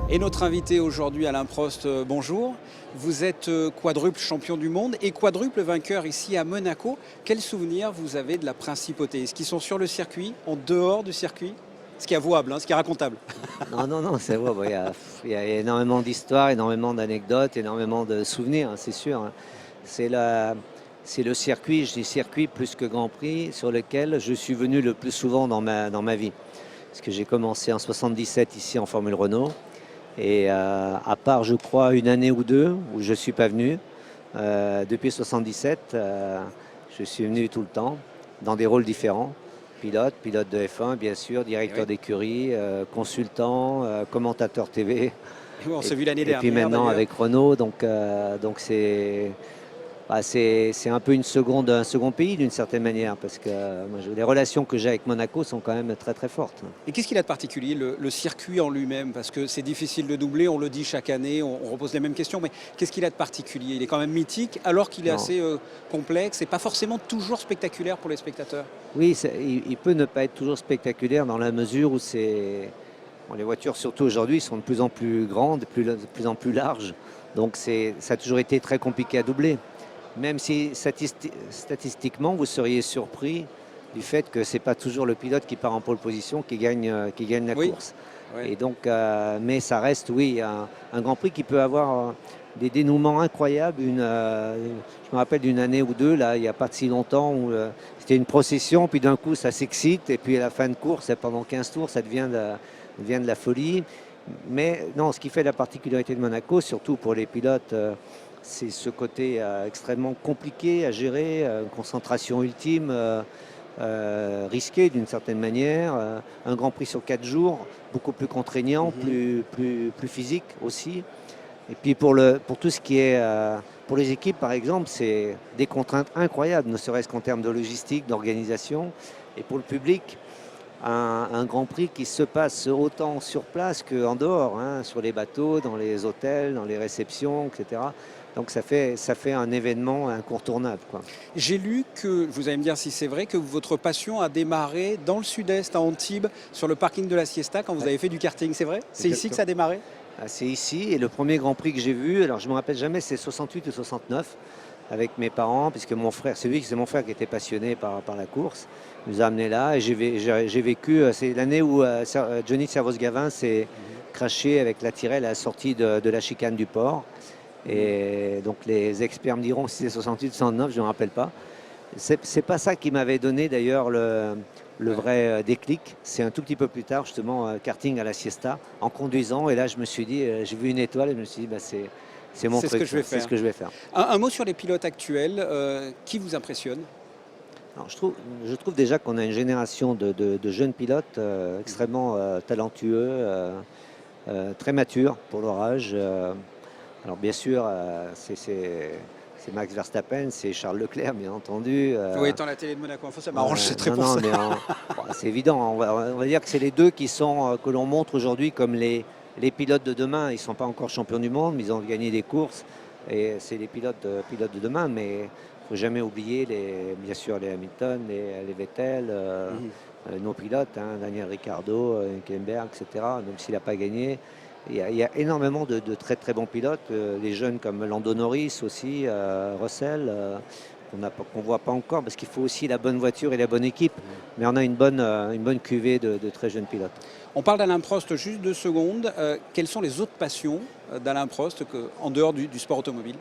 Et notre invité aujourd'hui, Alain Prost, bonjour. Vous êtes quadruple champion du monde et quadruple vainqueur ici à Monaco. Quels souvenirs vous avez de la principauté? Est-ce qu'ils sont sur le circuit, en dehors du circuit? Ce qui est avouable, ce qui est racontable. Non, non, non, c'est vrai. Bon, il y a énormément d'histoires, énormément d'anecdotes, énormément de souvenirs, c'est sûr. C'est c'est le circuit, je dis circuit plus que Grand Prix, sur lequel je suis venu le plus souvent dans ma vie. Parce que j'ai commencé en 77 ici en Formule Renault. Et à part, je crois, une année ou deux où je ne suis pas venu, depuis 77, je suis venu tout le temps, dans des rôles différents. Pilote de F1, bien sûr, Eh directeur oui. d'écurie, consultant, commentateur TV. On s'est vu l'année Et puis dernière maintenant d'ailleurs. avec Renault, donc c'est un peu un second pays d'une certaine manière, parce que moi, les relations que j'ai avec Monaco sont quand même très très fortes. Et qu'est-ce qu'il a de particulier, le circuit en lui-même? Parce que c'est difficile de doubler, on le dit chaque année, on repose les mêmes questions, mais qu'est-ce qu'il a de particulier? Il est quand même mythique, alors qu'il est Non. assez complexe et pas forcément toujours spectaculaire pour les spectateurs. Oui, il peut ne pas être toujours spectaculaire dans la mesure où bon, les voitures, surtout aujourd'hui, sont de plus en plus grandes, de plus en plus larges. Donc ça a toujours été très compliqué à doubler. Même si statistiquement, vous seriez surpris du fait que ce n'est pas toujours le pilote qui part en pole position qui gagne la Oui, course. oui. Et donc, mais ça reste, oui, un Grand Prix qui peut avoir des dénouements incroyables. Je me rappelle d'une année ou deux, là, il n'y a pas de si longtemps, où c'était une procession, puis d'un coup, ça s'excite, et puis à la fin de course, pendant 15 tours, ça devient de la folie. Mais non, ce qui fait la particularité de Monaco, surtout pour les pilotes, c'est ce côté extrêmement compliqué à gérer, une concentration ultime, risquée d'une certaine manière, un Grand Prix sur 4 jours, beaucoup plus contraignant, Mhm. plus physique aussi. Et puis pour tout ce qui est pour les équipes, par exemple, c'est des contraintes incroyables, ne serait-ce qu'en termes de logistique, d'organisation. Et pour le public, un Grand Prix qui se passe autant sur place qu'en dehors, sur les bateaux, dans les hôtels, dans les réceptions, etc. Donc ça fait un événement incontournable, quoi. J'ai lu que, vous allez me dire si c'est vrai, que votre passion a démarré dans le sud-est, à Antibes, sur le parking de la Siesta, quand vous Ouais, avez fait du karting, c'est vrai? C'est ici que exactement. ça a démarré? C'est ici, et le premier Grand Prix que j'ai vu, alors je me rappelle jamais, c'est 68 ou 69, avec mes parents, puisque mon frère, c'est mon frère qui était passionné par la course, il nous a amenés là, et j'ai vécu, c'est l'année où Johnny Servos-Gavin s'est Mhm. craché avec la tirelle à la sortie de la chicane du port. Mhm. Et donc les experts me diront si c'est 68 ou 69, je ne me rappelle pas. C'est pas ça qui m'avait donné d'ailleurs le Ouais. vrai déclic. C'est un tout petit peu plus tard, justement, karting à la siesta, en conduisant. Et là, je me suis dit, j'ai vu une étoile et je me suis dit, bah, c'est mon C'est ce que truc, je ça. vais C'est ce faire. que je vais faire. Un mot sur les pilotes actuels, qui vous impressionne? Alors, je trouve déjà qu'on a une génération de jeunes pilotes Mhm. extrêmement talentueux, très matures pour leur âge. Alors, bien sûr, c'est Max Verstappen, c'est Charles Leclerc, bien entendu. Oui, étant la télé de Monaco Info, ça m'arrange, c'est très Non, pour non, ça. mais bon, c'est évident. On va dire que c'est les deux que l'on montre aujourd'hui comme les pilotes de demain. Ils ne sont pas encore champions du monde, mais ils ont gagné des courses. Et c'est les pilotes de demain. Mais il ne faut jamais oublier, bien sûr, les Hamilton, les Vettel, Mhm. nos pilotes, Daniel Ricciardo, Hülkenberg, etc. Même s'il n'a pas gagné. Il y a énormément de très très bons pilotes. Les jeunes comme Lando Norris aussi, Russell. Qu'on ne voit pas encore, parce qu'il faut aussi la bonne voiture et la bonne équipe. Mais on a une bonne cuvée de très jeunes pilotes. On parle d'Alain Prost juste 2 secondes. Quelles sont les autres passions d'Alain Prost en dehors du sport automobile?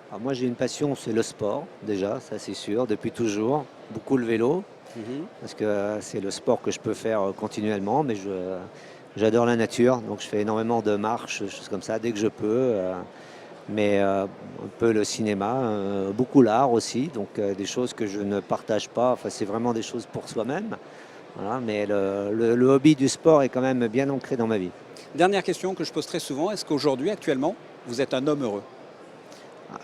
Alors moi, j'ai une passion, c'est le sport, déjà, ça c'est sûr, depuis toujours. Beaucoup le vélo, Mhm. parce que c'est le sport que je peux faire continuellement, mais j'adore la nature, donc je fais énormément de marches, choses comme ça, dès que je peux. Mais un peu le cinéma, beaucoup l'art aussi, donc des choses que je ne partage pas. Enfin, c'est vraiment des choses pour soi-même. Voilà, mais le hobby du sport est quand même bien ancré dans ma vie. Dernière question que je pose très souvent, est-ce qu'aujourd'hui, actuellement, vous êtes un homme heureux?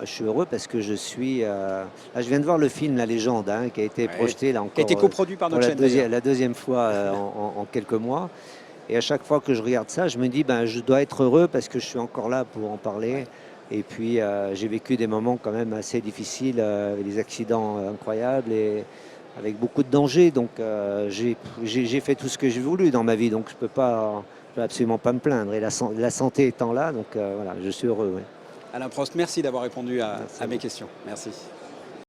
Je suis heureux parce que là, je viens de voir le film La Légende, qui a été Ouais. projeté là Qui a été encore coproduit par pour notre chaîne d'ailleurs. la deuxième fois en quelques mois. Et à chaque fois que je regarde ça, je me dis, ben, je dois être heureux parce que je suis encore là pour en parler. Ouais. Et puis, j'ai vécu des moments quand même assez difficiles, avec des accidents incroyables et avec beaucoup de dangers. Donc, j'ai fait tout ce que j'ai voulu dans ma vie. Donc, je ne peux pas peux absolument pas me plaindre. Et la santé étant là, donc voilà, je suis heureux. Oui. Alain Prost, merci d'avoir répondu à Merci à mes vous. questions. Merci.